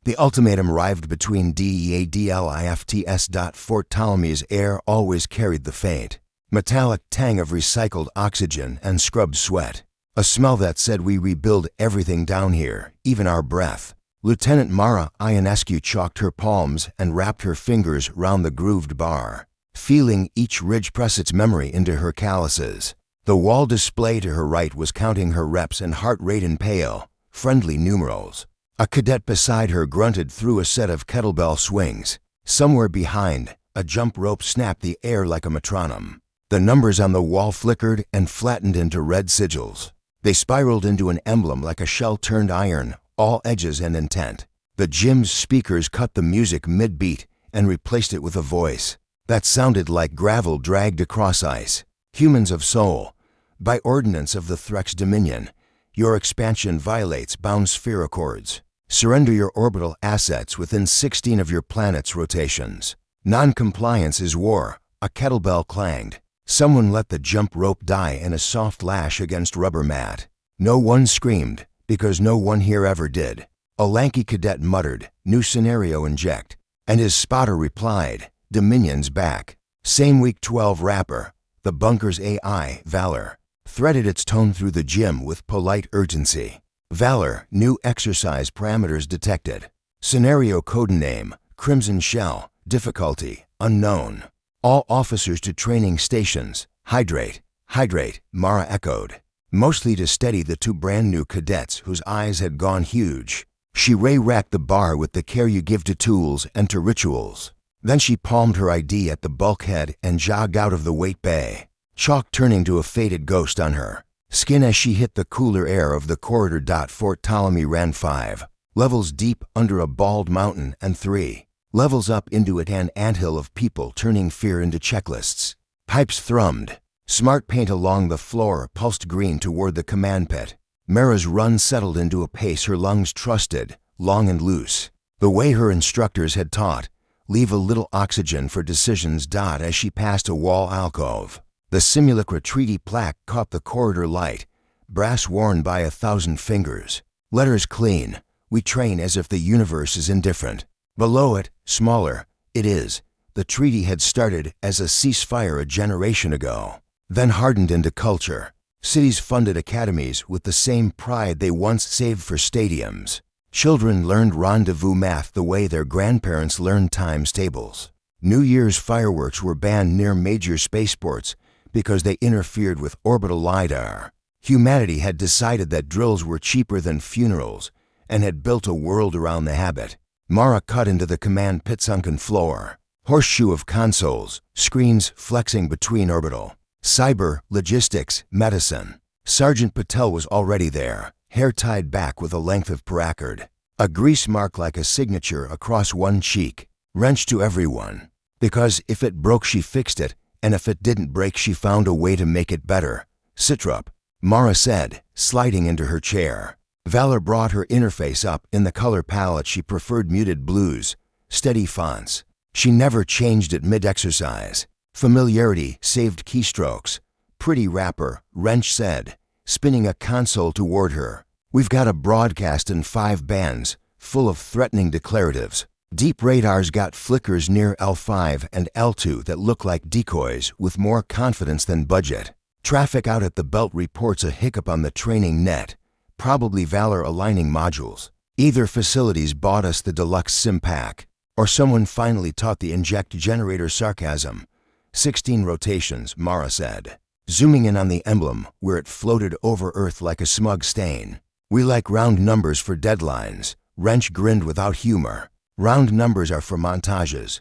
The ultimatum arrived between DEADLIFTS. Fort Ptolemy's air always carried the faint, metallic tang of recycled oxygen and scrubbed sweat. A smell that said we rebuild everything down here, even our breath. Lieutenant Mara Ionescu chalked her palms and wrapped her fingers round the grooved bar, feeling each ridge press its memory into her calluses. The wall display to her right was counting her reps and heart rate in pale, friendly numerals. A cadet beside her grunted through a set of kettlebell swings. Somewhere behind, a jump rope snapped the air like a metronome. The numbers on the wall flickered and flattened into red sigils. They spiraled into an emblem like a shell-turned iron, all edges and intent. The gym's speakers cut the music mid-beat and replaced it with a voice that sounded like gravel dragged across ice. Humans of soul, by ordinance of the Threx Dominion, your expansion violates bound sphere accords. Surrender your orbital assets within 16 of your planet's rotations. Non-compliance is war, a kettlebell clanged. Someone let the jump rope die in a soft lash against rubber mat. No one screamed, because no one here ever did. A lanky cadet muttered, "New scenario inject," and his spotter replied, "Dominion's back." Same week 12 rapper, the bunker's AI, Valor, threaded its tone through the gym with polite urgency. Valor, new exercise parameters detected. Scenario codename, Crimson Shell, difficulty, unknown. All officers to training stations. Hydrate, hydrate, Mara echoed, mostly to steady the two brand new cadets whose eyes had gone huge. She racked the bar with the care you give to tools and to rituals. Then she palmed her ID at the bulkhead and jogged out of the weight bay, chalk turning to a faded ghost on her skin as she hit the cooler air of the corridor. Fort Ptolemy ran 5 levels deep under a bald mountain and 3 levels up into an anthill of people turning fear into checklists. Pipes thrummed. Smart paint along the floor pulsed green toward the command pit. Mara's run settled into a pace her lungs trusted, long and loose. The way her instructors had taught, leave a little oxygen for decisions. As she passed a wall alcove, the simulacra treaty plaque caught the corridor light, brass worn by 1,000 fingers. Letters clean, we train as if the universe is indifferent. Below it, smaller, it is. The treaty had started as a ceasefire a generation ago, then hardened into culture. Cities funded academies with the same pride they once saved for stadiums. Children learned rendezvous math the way their grandparents learned times tables. New Year's fireworks were banned near major spaceports because they interfered with orbital LiDAR. Humanity had decided that drills were cheaper than funerals and had built a world around the habit. Mara cut into the command pit sunken floor. Horseshoe of consoles, screens flexing between orbital. Cyber, logistics, medicine. Sergeant Patel was already there, hair tied back with a length of paracord. A grease mark like a signature across one cheek. Wrench to everyone. Because if it broke she fixed it, and if it didn't break she found a way to make it better. Sit-up, Mara said, sliding into her chair. Valor brought her interface up in the color palette she preferred, muted blues, steady fonts. She never changed it mid-exercise. Familiarity saved keystrokes. Pretty wrapper, Wrench said, spinning a console toward her. We've got a broadcast in 5 bands, full of threatening declaratives. Deep radars got flickers near L5 and L2 that look like decoys with more confidence than budget. Traffic out at the belt reports a hiccup on the training net. Probably Valor aligning modules. Either facilities bought us the deluxe sim pack, or someone finally taught the inject generator sarcasm. 16 rotations, Mara said, zooming in on the emblem where it floated over Earth like a smug stain. We like round numbers for deadlines. Wrench grinned without humor. Round numbers are for montages.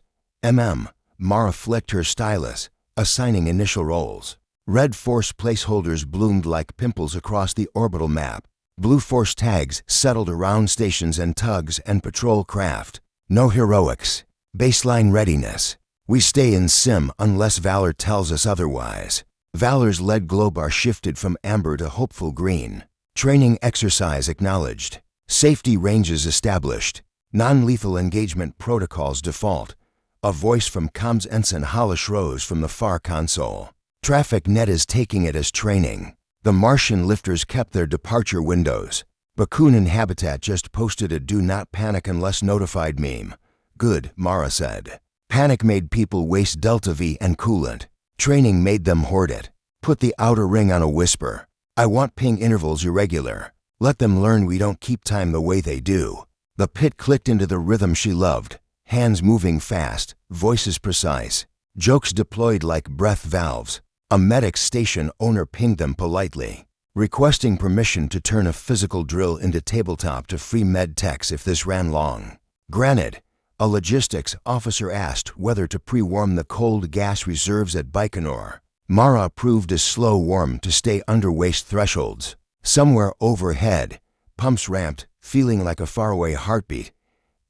Mara flicked her stylus, assigning initial roles. Red force placeholders bloomed like pimples across the orbital map. Blue force tags settled around stations and tugs and patrol craft. No heroics. Baseline readiness. We stay in sim unless Valor tells us otherwise. Valor's lead globar shifted from amber to hopeful green. Training exercise acknowledged. Safety ranges established. Non-lethal engagement protocols default. A voice from comms ensign Hollish rose from the far console. Traffic net is taking it as training. The Martian lifters kept their departure windows. Bakunin Habitat just posted a "do not panic unless notified" meme. Good, Mara said. Panic made people waste Delta V and coolant. Training made them hoard it. Put the outer ring on a whisper. I want ping intervals irregular. Let them learn we don't keep time the way they do. The pit clicked into the rhythm she loved. Hands moving fast, voices precise. Jokes deployed like breath valves. A medic station owner pinged them politely, requesting permission to turn a physical drill into tabletop to free med techs if this ran long. Granted, a logistics officer asked whether to pre-warm the cold gas reserves at Baikonur. Mara approved a slow warm to stay under waste thresholds. Somewhere overhead, pumps ramped, feeling like a faraway heartbeat.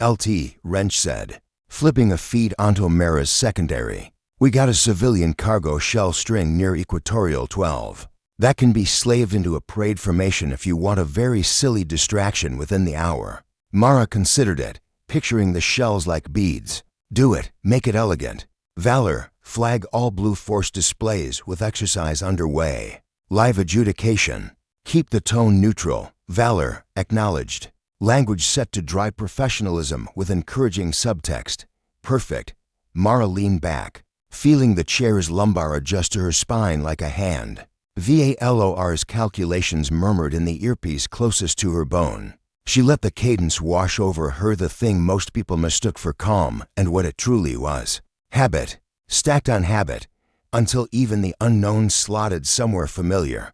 LT, Wrench said, flipping a feed onto Mara's secondary. We got a civilian cargo shell string near Equatorial 12. That can be slaved into a parade formation if you want a very silly distraction within the hour. Mara considered it, picturing the shells like beads. Do it, make it elegant. Valor, flag all blue force displays with exercise underway. Live adjudication. Keep the tone neutral. Valor, acknowledged. Language set to dry professionalism with encouraging subtext. Perfect. Mara leaned back, feeling the chair's lumbar adjust to her spine like a hand. VALOR's calculations murmured in the earpiece closest to her bone. She let the cadence wash over her, the thing most people mistook for calm and what it truly was. Habit, stacked on habit, until even the unknown slotted somewhere familiar.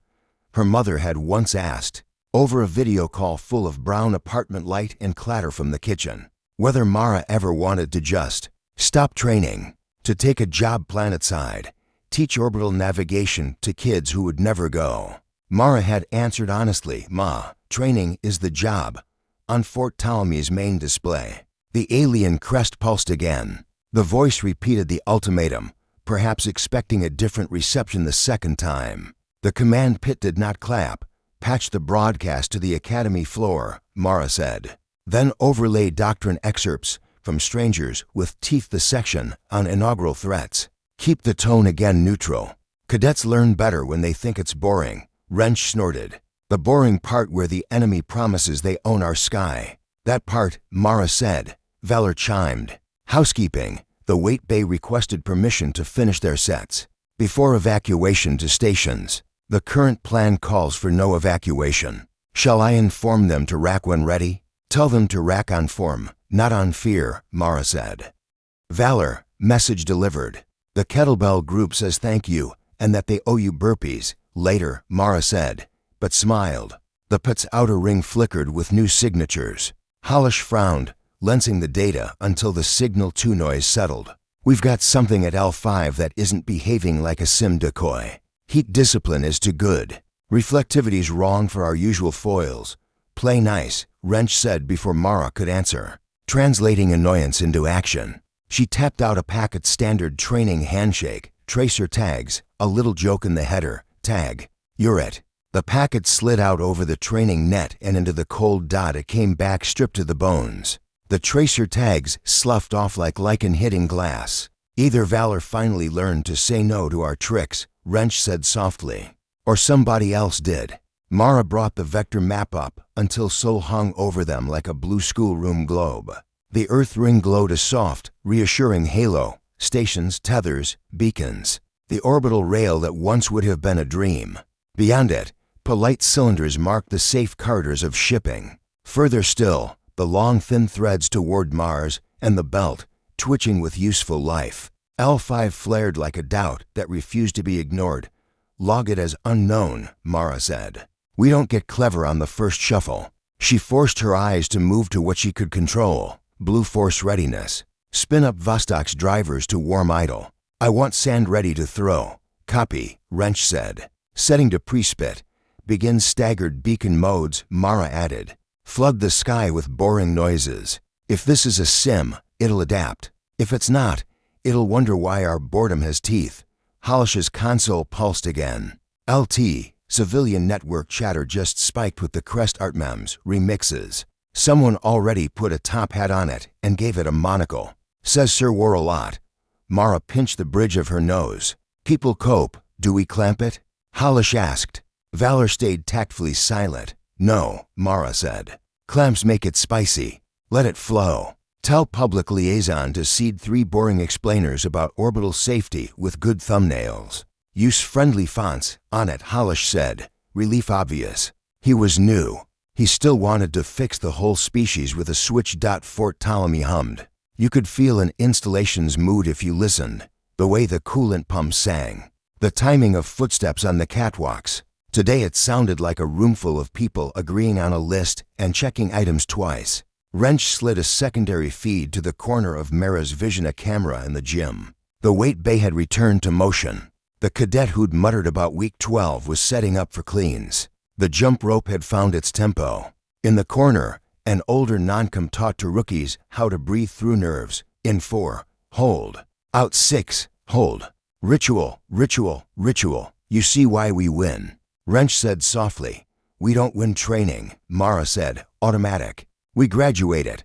Her mother had once asked, over a video call full of brown apartment light and clatter from the kitchen, whether Mara ever wanted to just stop training, to take a job planetside, teach orbital navigation to kids who would never go. Mara had answered honestly, "Ma, training is the job," on Fort Ptolemy's main display. The alien crest pulsed again. The voice repeated the ultimatum, perhaps expecting a different reception the second time. The command pit did not clap. Patch the broadcast to the academy floor, Mara said. Then overlay doctrine excerpts from strangers with teeth the section on inaugural threats. Keep the tone again neutral. Cadets learn better when they think it's boring, Wrench snorted. The boring part where the enemy promises they own our sky. That part, Mara said. Valor chimed. Housekeeping. The wait bay requested permission to finish their sets before evacuation to stations. The current plan calls for no evacuation. Shall I inform them to rack when ready? Tell them to rack on form, not on fear, Mara said. Valor, message delivered. The kettlebell group says thank you and that they owe you burpees. Later, Mara said, but smiled. The pit's outer ring flickered with new signatures. Hollish frowned, lensing the data until the signal 2 noise settled. We've got something at L5 that isn't behaving like a sim decoy. Heat discipline is too good. Reflectivity's wrong for our usual foils. Play nice, Wrench said before Mara could answer, translating annoyance into action. She tapped out a packet standard training handshake, tracer tags, a little joke in the header, tag, you're it. The packet slid out over the training net and into the cold dot. It came back stripped to the bones. The tracer tags sloughed off like lichen hitting glass. Either Valor finally learned to say no to our tricks, Wrench said softly, or somebody else did. Mara brought the vector map up until Sol hung over them like a blue schoolroom globe. The Earth ring glowed a soft, reassuring halo, stations, tethers, beacons. The orbital rail that once would have been a dream. Beyond it, polite cylinders marked the safe corridors of shipping. Further still, the long thin threads toward Mars and the belt, twitching with useful life. L5 flared like a doubt that refused to be ignored. Log it as unknown, Mara said. We don't get clever on the first shuffle. She forced her eyes to move to what she could control. Blue force readiness. Spin up Vostok's drivers to warm idle. I want sand ready to throw. Copy, Wrench said. Setting to pre-spit. Begin staggered beacon modes, Mara added. Flood the sky with boring noises. If this is a sim, it'll adapt. If it's not, it'll wonder why our boredom has teeth. Hollish's console pulsed again. LT, civilian network chatter just spiked with the Crest art memes, remixes. Someone already put a top hat on it and gave it a monocle. Says Sir wore a lot. Mara pinched the bridge of her nose. People cope, do we clamp it? Hollish asked. Valor stayed tactfully silent. No, Mara said. Clamps make it spicy. Let it flow. Tell public liaison to seed 3 boring explainers about orbital safety with good thumbnails. Use friendly fonts, on it, Halish said. Relief obvious. He was new. He still wanted to fix the whole species with a switch. Fort Ptolemy hummed. You could feel an installation's mood if you listened. The way the coolant pumps sang. The timing of footsteps on the catwalks. Today it sounded like a roomful of people agreeing on a list and checking items twice. Wrench slid a secondary feed to the corner of Mara's vision, a camera in the gym. The weight bay had returned to motion. The cadet who'd muttered about week 12 was setting up for cleans. The jump rope had found its tempo. In the corner, an older non-com taught to rookies how to breathe through nerves. In 4, hold. Out 6, hold. Ritual, ritual, ritual. You see why we win. Wrench said softly. We don't win training, Mara said, automatic. We graduate it.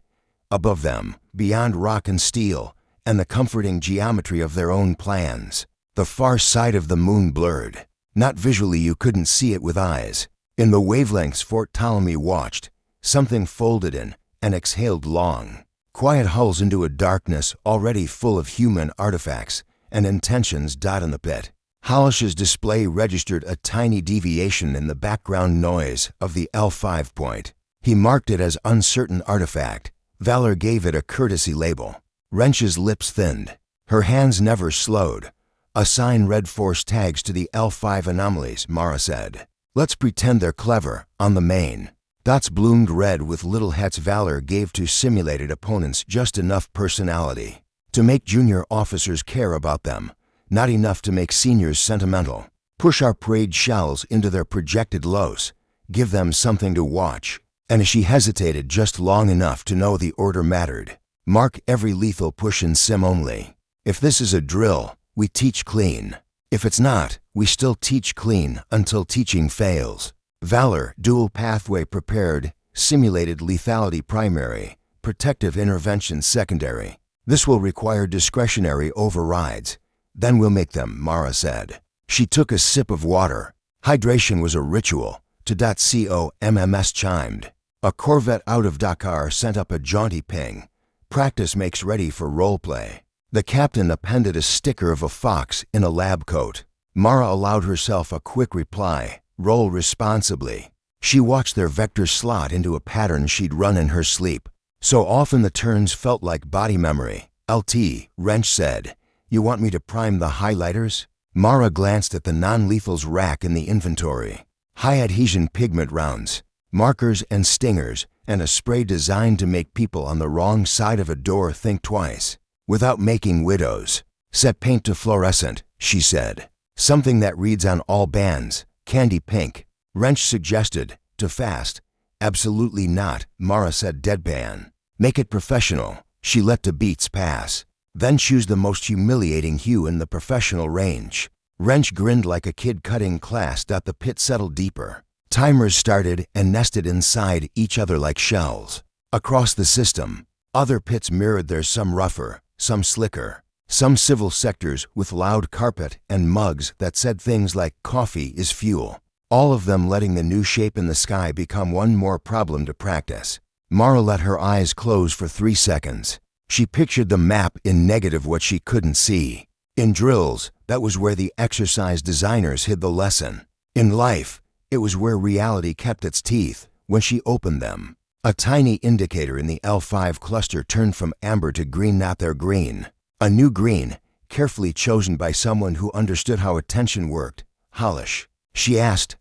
Above them, beyond rock and steel, and the comforting geometry of their own plans. The far side of the moon blurred. Not visually, you couldn't see it with eyes. In the wavelengths Fort Ptolemy watched, something folded in and exhaled long. Quiet hulls into a darkness already full of human artifacts and intentions. In the pit, Halish's display registered a tiny deviation in the background noise of the L5 point. He marked it as uncertain artifact. Valor gave it a courtesy label. Wrench's lips thinned. Her hands never slowed. Assign red force tags to the L5 anomalies, Mara said. Let's pretend they're clever, on the main. Dots bloomed red with little hats. Valor gave to simulated opponents just enough personality to make junior officers care about them, not enough to make seniors sentimental. Push our parade shells into their projected lows. Give them something to watch. And she hesitated just long enough to know the order mattered. Mark every lethal push in sim only. If this is a drill, we teach clean. If it's not, we still teach clean until teaching fails. Valor, dual pathway prepared, simulated lethality primary, protective intervention secondary. This will require discretionary overrides. Then we'll make them, Mara said. She took a sip of water. Hydration was a ritual. .comms chimed. A Corvette out of Dakar sent up a jaunty ping. Practice makes ready for roleplay. The captain appended a sticker of a fox in a lab coat. Mara allowed herself a quick reply. Roll responsibly. She watched their vector slot into a pattern she'd run in her sleep. So often the turns felt like body memory. LT, Wrench said. You want me to prime the highlighters? Mara glanced at the non-lethals rack in the inventory. High adhesion pigment rounds, markers and stingers, and a spray designed to make people on the wrong side of a door think twice. Without making widows. Set paint to fluorescent, she said. Something that reads on all bands. Candy pink. Wrench suggested. To fast. Absolutely not, Mara said deadpan. Make it professional. She let the beats pass. Then choose the most humiliating hue in the professional range. Wrench grinned like a kid cutting class. The pit settled deeper. Timers started and nested inside each other like shells. Across the system, other pits mirrored theirs, some rougher, some slicker. Some civil sectors with loud carpet and mugs that said things like coffee is fuel. All of them letting the new shape in the sky become one more problem to practice. Mara let her eyes close for 3 seconds. She pictured the map in negative, what she couldn't see. In drills, that was where the exercise designers hid the lesson. In life, it was where reality kept its teeth when she opened them. A tiny indicator in the L5 cluster turned from amber to green. Not their green. A new green, carefully chosen by someone who understood how attention worked. Halish. She asked,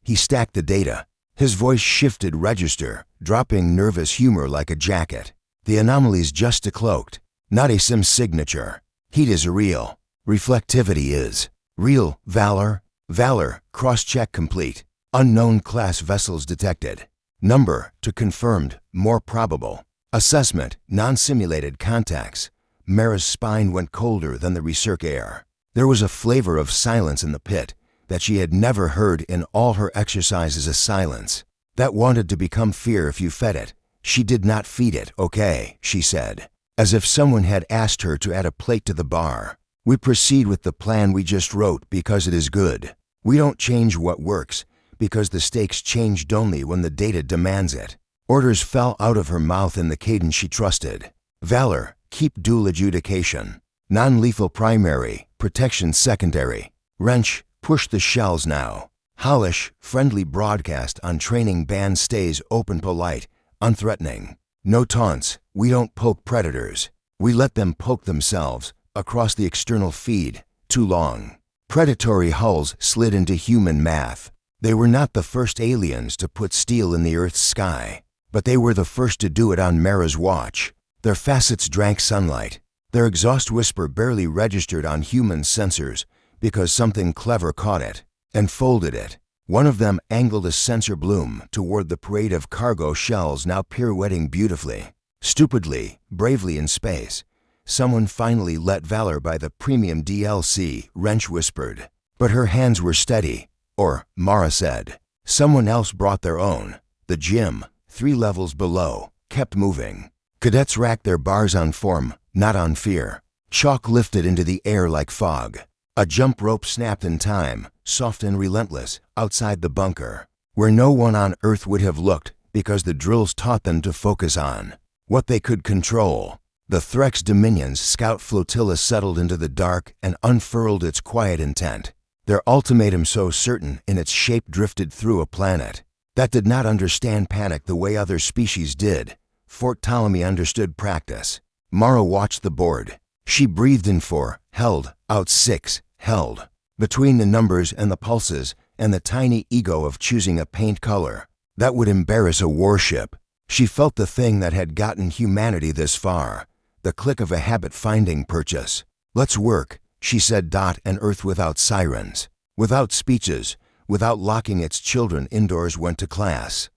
He stacked the data. His voice shifted register, dropping nervous humor like a jacket. The anomaly's just a cloaked, not a sim signature. Heat is real. Reflectivity is real. Valor. Valor, cross-check complete. Unknown class vessels detected. Number, to confirmed, more probable. Assessment, non-simulated contacts. Mara's spine went colder than the recirc air. There was a flavor of silence in the pit that she had never heard in all her exercises. A silence that wanted to become fear if you fed it. She did not feed it, okay, she said, as if someone had asked her to add a plate to the bar. We proceed with the plan we just wrote because it is good. We don't change what works because the stakes changed only when the data demands it. Orders fell out of her mouth in the cadence she trusted. Valor, keep dual adjudication. Non-lethal primary, protection secondary. Wrench, push the shells now. Holish, friendly broadcast on training band stays open, polite, unthreatening. No taunts, we don't poke predators. We let them poke themselves, across the external feed, too long. Predatory hulls slid into human math. They were not the first aliens to put steel in the Earth's sky, but they were the first to do it on Mara's watch. Their facets drank sunlight. Their exhaust whisper barely registered on human sensors because something clever caught it and folded it. One of them angled a sensor bloom toward the parade of cargo shells now pirouetting beautifully. Stupidly, bravely in space, someone finally let Valor buy the premium DLC, Wrench whispered. But her hands were steady, or, Mara said. Someone else brought their own. The gym, 3 levels below, kept moving. Cadets racked their bars on form, not on fear. Chalk lifted into the air like fog. A jump rope snapped in time, soft and relentless, outside the bunker, where no one on Earth would have looked because the drills taught them to focus on what they could control. The Threx Dominion's scout flotilla settled into the dark and unfurled its quiet intent. Their ultimatum, so certain in its shape, drifted through a planet that did not understand panic the way other species did. Fort Ptolemy understood practice. Mara watched the board. She breathed in 4, held, out 6, held. Between the numbers and the pulses and the tiny ego of choosing a paint color that would embarrass a warship, she felt the thing that had gotten humanity this far, the click of a habit-finding purchase. Let's work, she said. And Earth, without sirens, without speeches, without locking its children indoors, went to class.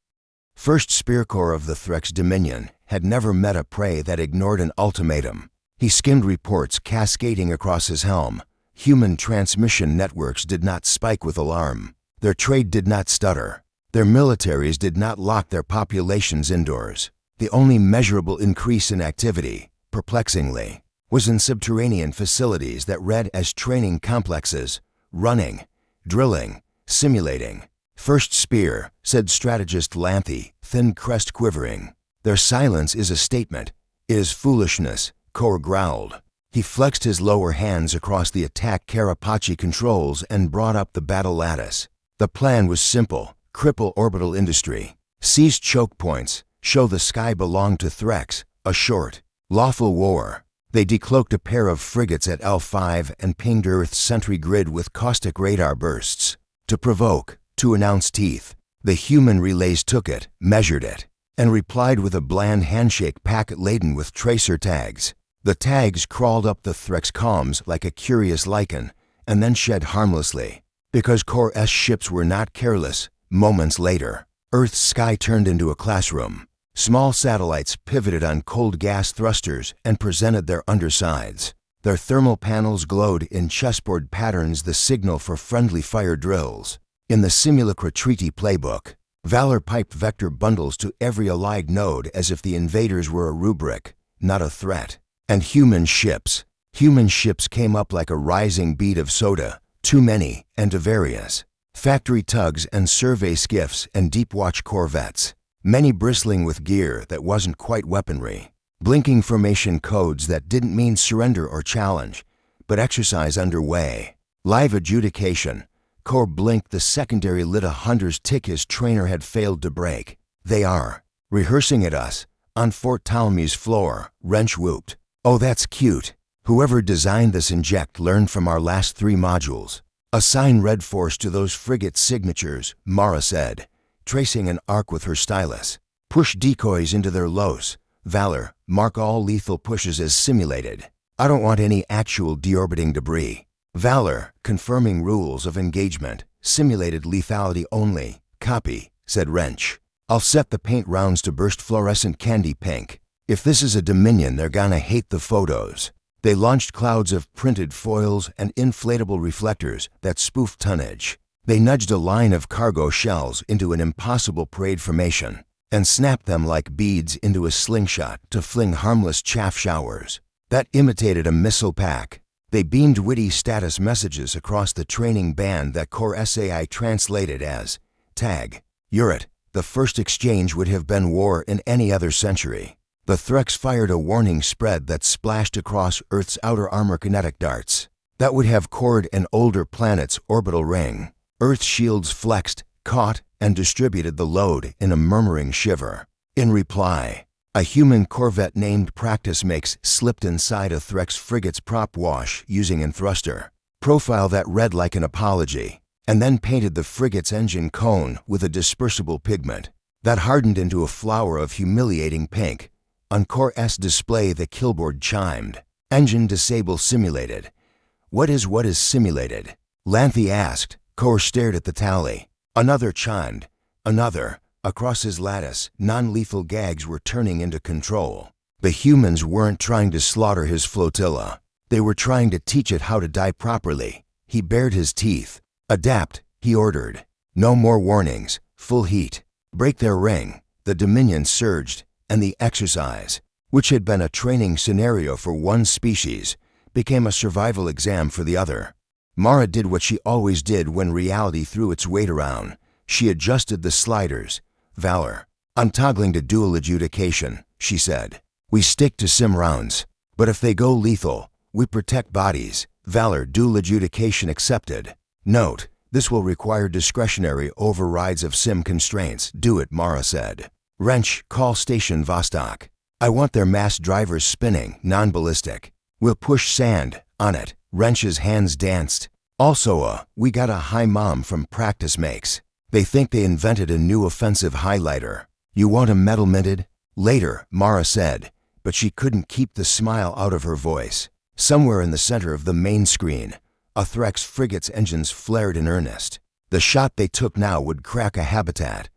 First Spear Corps of the Threx Dominion had never met a prey that ignored an ultimatum. He skimmed reports cascading across his helm. Human transmission networks did not spike with alarm. Their trade did not stutter. Their militaries did not lock their populations indoors. The only measurable increase in activity, perplexingly, was in subterranean facilities that read as training complexes, running, drilling, simulating. First Spear, said strategist Lanthy, thin crest quivering. Their silence is a statement. It is foolishness, Corps growled. He flexed his lower hands across the attack Carapace controls and brought up the battle lattice. The plan was simple. Cripple orbital industry. Seize choke points. Show the sky belonged to Threx. A short, lawful war. They decloaked a pair of frigates at L5 and pinged Earth's sentry grid with caustic radar bursts. To provoke, to announce teeth. The human relays took it, measured it, and replied with a bland handshake packet laden with tracer tags. The tags crawled up the Threx comms like a curious lichen, and then shed harmlessly. Because Corps S ships were not careless, moments later, Earth's sky turned into a classroom. Small satellites pivoted on cold gas thrusters and presented their undersides. Their thermal panels glowed in chessboard patterns, the signal for friendly fire drills. In the Simulacra Treaty playbook, Valor piped vector bundles to every allied node as if the invaders were a rubric, not a threat. And human ships came up like a rising bead of soda, too many and to various. Factory tugs and survey skiffs and deep watch corvettes, many bristling with gear that wasn't quite weaponry. Blinking formation codes that didn't mean surrender or challenge, but exercise underway. Live adjudication. Corps blinked the secondary lit a hunter's tick his trainer had failed to break. They are rehearsing at us, on Fort Ptolemy's floor, Wrench whooped. Oh, that's cute. Whoever designed this inject learned from our last 3 modules. Assign red force to those frigate signatures, Mara said, tracing an arc with her stylus. Push decoys into their los. Valor, mark all lethal pushes as simulated. I don't want any actual deorbiting debris. Valor, confirming rules of engagement. Simulated lethality only. Copy, said Wrench. I'll set the paint rounds to burst fluorescent candy pink. If this is a Dominion, they're gonna hate the photos. They launched clouds of printed foils and inflatable reflectors that spoofed tonnage. They nudged a line of cargo shells into an impossible parade formation and snapped them like beads into a slingshot to fling harmless chaff showers that imitated a missile pack. They beamed witty status messages across the training band that Corps SAI translated as tag. You're it. The first exchange would have been war in any other century. The Threx fired a warning spread that splashed across Earth's outer armor kinetic darts. That would have cored an older planet's orbital ring. Earth's shields flexed, caught, and distributed the load in a murmuring shiver. In reply, a human corvette named Practice Makes slipped inside a Threx frigate's prop wash using an thruster profile that read like an apology, and then painted the frigate's engine cone with a dispersible pigment that hardened into a flower of humiliating pink. On Core S display, the killboard chimed. Engine disable simulated. What is simulated? Lanthy asked. Core stared at the tally. Another chimed. Another. Across his lattice, non-lethal gags were turning into control. The humans weren't trying to slaughter his flotilla. They were trying to teach it how to die properly. He bared his teeth. Adapt, he ordered. No more warnings. Full heat. Break their ring. The Dominion surged, and the exercise, which had been a training scenario for one species, became a survival exam for the other. Mara did what she always did when reality threw its weight around. She adjusted the sliders. Valor. I'm toggling to dual adjudication, she said. We stick to sim rounds, but if they go lethal, we protect bodies. Valor, dual adjudication accepted. Note, this will require discretionary overrides of sim constraints. Do it, Mara said. Wrench, call Station Vostok. I want their mass drivers spinning, non-ballistic. We'll push sand, on it. Wrench's hands danced. Also, we got a hi mom from Practice Makes. They think they invented a new offensive highlighter. You want a metal minted? Later, Mara said, but she couldn't keep the smile out of her voice. Somewhere in the center of the main screen, a Threx frigate's engines flared in earnest. The shot they took now would crack a habitat.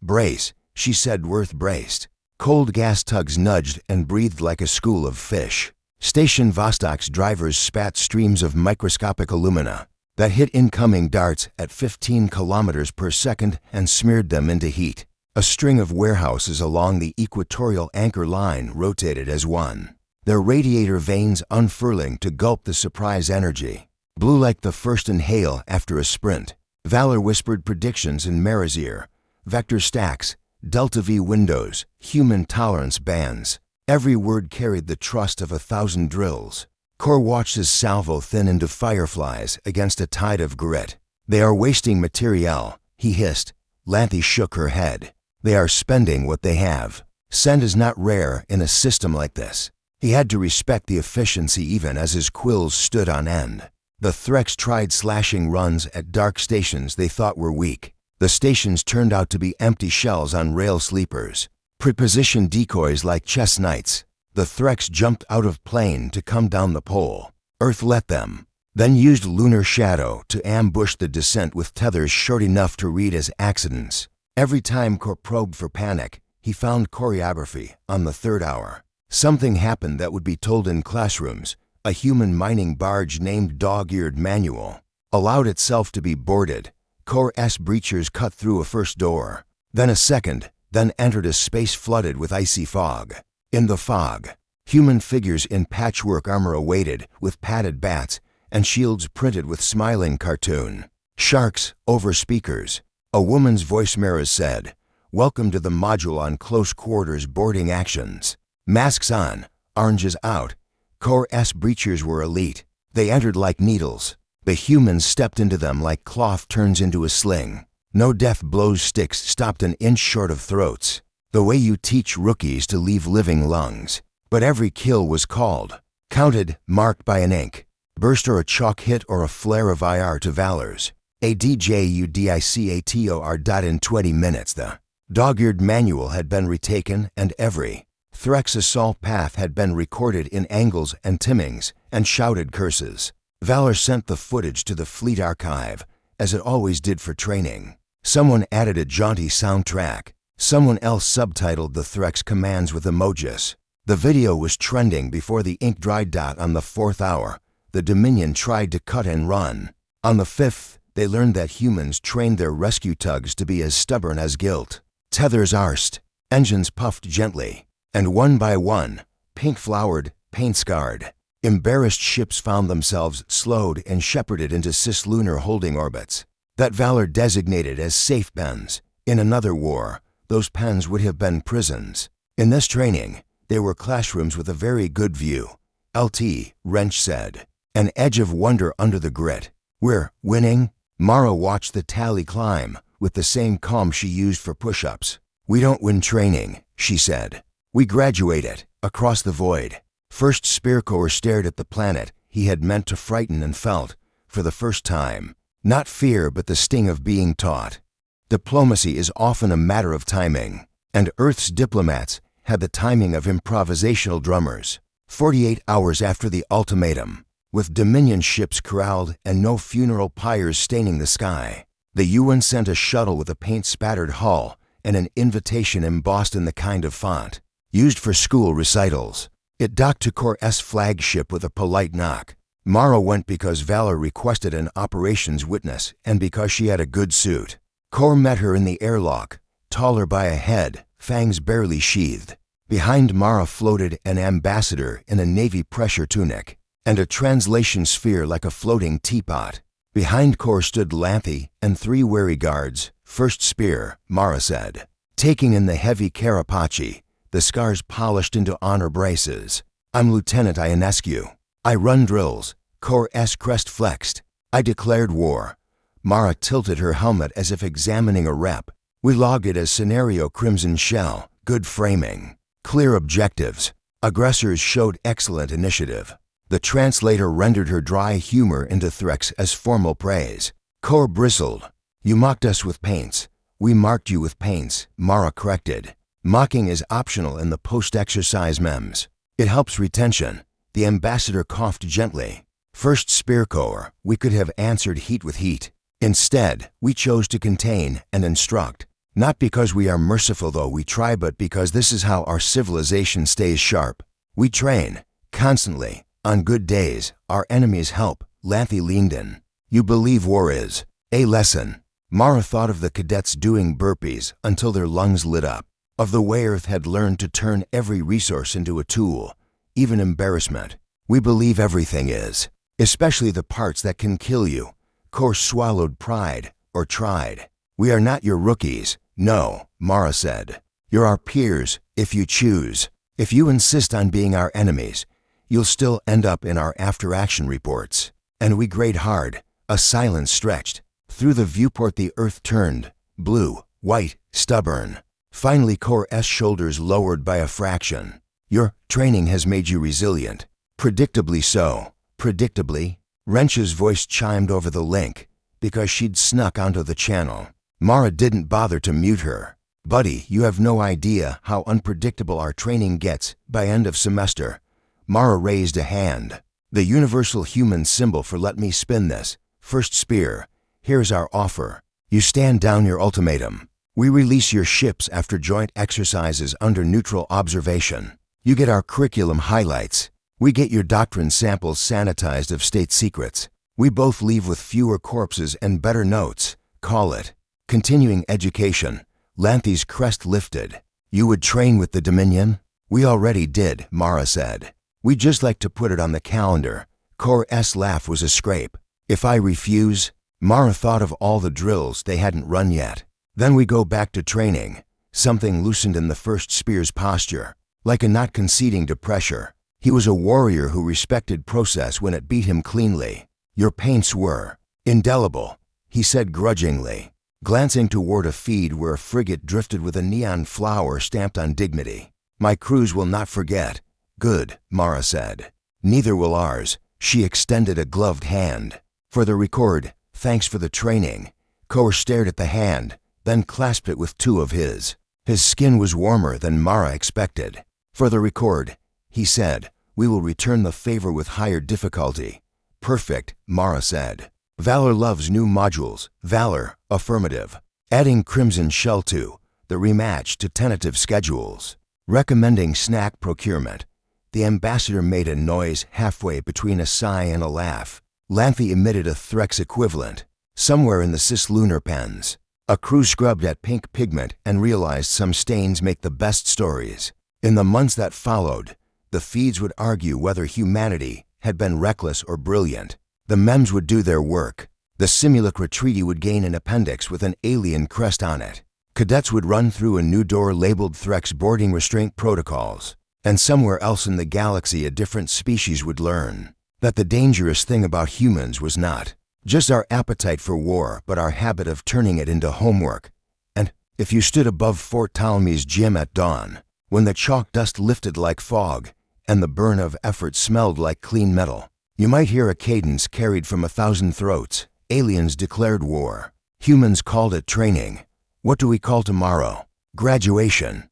Brace, she said. Worth braced. Cold gas tugs nudged and breathed like a school of fish. Station Vostok's drivers spat streams of microscopic alumina that hit incoming darts at 15 kilometers per second and smeared them into heat. A string of warehouses along the equatorial anchor line rotated as one, their radiator vanes unfurling to gulp the surprise energy. Blue like the first inhale after a sprint. Valor whispered predictions in Mara's ear. Vector stacks, Delta V windows, human tolerance bands. Every word carried the trust of 1,000 drills. Core watched his salvo thin into fireflies against a tide of grit. They are wasting materiel, he hissed. Lanthy shook her head. They are spending what they have. Send is not rare in a system like this. He had to respect the efficiency even as his quills stood on end. The Threx tried slashing runs at dark stations they thought were weak. The stations turned out to be empty shells on rail sleepers. Prepositioned decoys like chess knights. The Threx jumped out of plane to come down the pole. Earth let them, then used lunar shadow to ambush the descent with tethers short enough to read as accidents. Every time Core probed for panic, he found choreography on the third hour. Something happened that would be told in classrooms. A human mining barge named Dog-Eared Manual allowed itself to be boarded. Core S breachers cut through a first door, then a second, then entered a space flooded with icy fog. In the fog, human figures in patchwork armor awaited with padded bats and shields printed with smiling cartoon. Sharks over speakers. A woman's voice mirrors said, "Welcome to the module on close quarters boarding actions." Masks on, oranges out. Core S breachers were elite. They entered like needles. The humans stepped into them like cloth turns into a sling. No death blows sticks stopped an inch short of throats. The way you teach rookies to leave living lungs. But every kill was called, counted, marked by an ink, burst or a chalk hit or a flare of IR to Valors. ADJUDICATOR. In 20 minutes the Dog-Eared Manual had been retaken and every Threx assault path had been recorded in angles and timings and shouted curses. Valor sent the footage to the Fleet Archive, as it always did for training. Someone added a jaunty soundtrack. Someone else subtitled the Threx commands with emojis. The video was trending before the ink dried. On the 4th hour, the Dominion tried to cut and run. On the 5th, they learned that humans trained their rescue tugs to be as stubborn as guilt. Tethers arsed, engines puffed gently, and one by one, pink-flowered, paint-scarred, embarrassed ships found themselves slowed and shepherded into cislunar holding orbits. that Valor designated as safe pens. In another war, those pens would have been prisons. In this training, they were classrooms with a very good view. LT, Wrench said. An edge of wonder under the grit. We're winning? Mara watched the tally climb, with the same calm she used for push-ups. We don't win training, she said. We graduate it, across the void. First Spear Corps stared at the planet he had meant to frighten and felt, for the first time, not fear but the sting of being taught. Diplomacy is often a matter of timing, and Earth's diplomats had the timing of improvisational drummers. 48 hours after the ultimatum, with Dominion ships corralled and no funeral pyres staining the sky, the UN sent a shuttle with a paint-spattered hull and an invitation embossed in the kind of font used for school recitals. It docked to Corps S flagship with a polite knock. Mara went because Valor requested an operations witness and because she had a good suit. Corps met her in the airlock, taller by a head, fangs barely sheathed. Behind Mara floated an ambassador in a Navy pressure tunic, and a translation sphere like a floating teapot. Behind Corps stood Lanthy and 3 wary guards. First Spear, Mara said, taking in the heavy Carapace, the scars polished into honor braces. I'm Lieutenant Ionescu. I run drills. Corps S crest flexed. I declared war. Mara tilted her helmet as if examining a rep. We logged it as Scenario Crimson Shell, good framing. Clear objectives. Aggressors showed excellent initiative. The translator rendered her dry humor into threats as formal praise. Corps bristled. You mocked us with paints. We marked you with paints, Mara corrected. Mocking is optional in the post-exercise mems. It helps retention. The ambassador coughed gently. First Spear Corps, we could have answered heat with heat. Instead, we chose to contain and instruct. Not because we are merciful though we try, but because this is how our civilization stays sharp. We train, constantly. On good days, our enemies help. Lanthy leaned in. You believe war is a lesson. Mara thought of the cadets doing burpees until their lungs lit up. Of the way Earth had learned to turn every resource into a tool, even embarrassment. We believe everything is, especially the parts that can kill you. Corps swallowed pride, or tried. We are not your rookies. No, Mara said. You're our peers, if you choose. If you insist on being our enemies, you'll still end up in our after-action reports. And we grade hard. A silence stretched. Through the viewport the Earth turned, blue, white, stubborn. Finally Corps S shoulders lowered by a fraction. Your training has made you resilient. Predictably so. Predictably. Wrench's voice chimed over the link, because she'd snuck onto the channel. Mara didn't bother to mute her. Buddy, you have no idea how unpredictable our training gets by end of semester. Mara raised a hand. The universal human symbol for let me spin this. First Spear, here's our offer. You stand down your ultimatum. We release your ships after joint exercises under neutral observation. You get our curriculum highlights. We get your doctrine samples sanitized of state secrets. We both leave with fewer corpses and better notes. Call it continuing education. Lanthy's crest lifted. You would train with the Dominion? We already did, Mara said. We'd just like to put it on the calendar. Corps S laugh was a scrape. If I refuse? Mara thought of all the drills they hadn't run yet. Then we go back to training. Something loosened in the First Spear's posture, like a not conceding to pressure. He was a warrior who respected process when it beat him cleanly. Your paints were indelible, he said grudgingly, glancing toward a feed where a frigate drifted with a neon flower stamped on dignity. My crews will not forget. Good, Mara said. Neither will ours. She extended a gloved hand. For the record, thanks for the training. Corps stared at the hand, then clasped it with 2 of his. His skin was warmer than Mara expected. For the record, he said, we will return the favor with higher difficulty. Perfect, Mara said. Valor loves new modules. Valor, affirmative. Adding Crimson Shell to the rematch to tentative schedules. Recommending snack procurement. The ambassador made a noise halfway between a sigh and a laugh. Lanthy emitted a Threx equivalent. Somewhere in the cislunar pens. A crew scrubbed at pink pigment and realized some stains make the best stories. In the months that followed, the feeds would argue whether humanity had been reckless or brilliant. The mems would do their work. The simulacra treaty would gain an appendix with an alien crest on it. Cadets would run through a new door labeled Threx boarding restraint protocols. And somewhere else in the galaxy a different species would learn that the dangerous thing about humans was not just our appetite for war, but our habit of turning it into homework. And if you stood above Fort Ptolemy's gym at dawn, when the chalk dust lifted like fog and the burn of effort smelled like clean metal, you might hear a cadence carried from 1,000 throats. Aliens declared war. Humans called it training. What do we call tomorrow? Graduation.